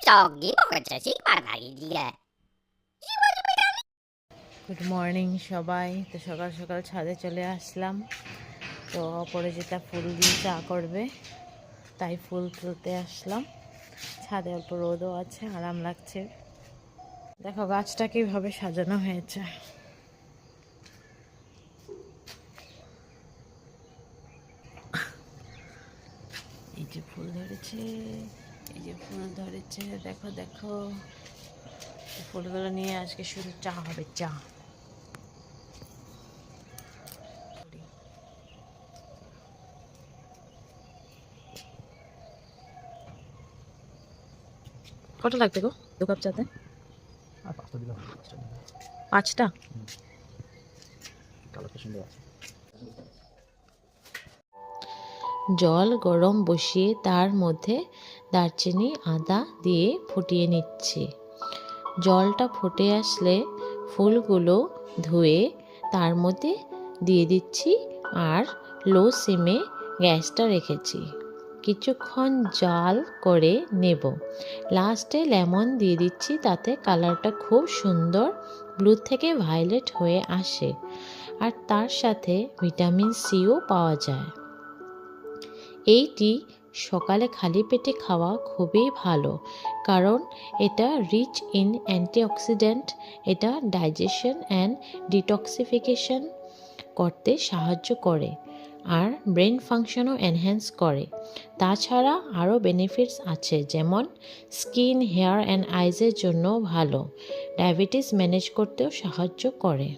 저기 먹을 자식 많아이디에 good morning সবাই। তো সকাল সকাল ছাদে চলে আসলাম। তো অপরাজিতা ফুল দিয়ে চা করবে, তাই ফুল তুলতে আসলাম। ছাদে অল্প রোদও আছে, আরাম লাগছে। দেখো গাছটা কিভাবে সাজানো হয়েছে। এই যে ফুল ধরেছে, এই যে ফুল ধরেছে, দেখো দেখো। ফুলগুলো নিয়ে আজকে শুধু চা হবে, চা। কত লাগবে গো 2 কাপ চাতে? আর 5টা দিলে হবে, 5টা? কালারটা সুন্দর আছে। জল গরম বসিয়ে তার মধ্যে দারচিনি আদা দিয়ে ফুটিয়ে নিচ্ছি। জলটা ফুটে আসলে ফুলগুলো ধুয়ে তার মধ্যে দিয়ে দিচ্ছি আর লো সিমে গ্যাসটা রেখেছি। কিছুক্ষণ জাল করে নেব। লাস্টে লেমন দিয়ে দিচ্ছি, তাতে কালারটা খুব সুন্দর ব্লু থেকে ভায়োলেট হয়ে আসে আর তার সাথে ভিটামিন সিও পাওয়া যায়। এইটি সকালে খালি পেটে খাওয়া খুবই ভালো, কারণ এটা রিচ ইন অ্যান্টিঅক্সিডেন্ট। এটা ডাইজেশন অ্যান্ড ডিটক্সিফিকেশন করতে সাহায্য করে আর ব্রেন ফাংশনও এনহ্যান্স করে। তাছাড়া আরও বেনিফিটস আছে, যেমন স্কিন, হেয়ার অ্যান্ড আইজের জন্য ভালো, ডায়াবেটিস ম্যানেজ করতেও সাহায্য করে।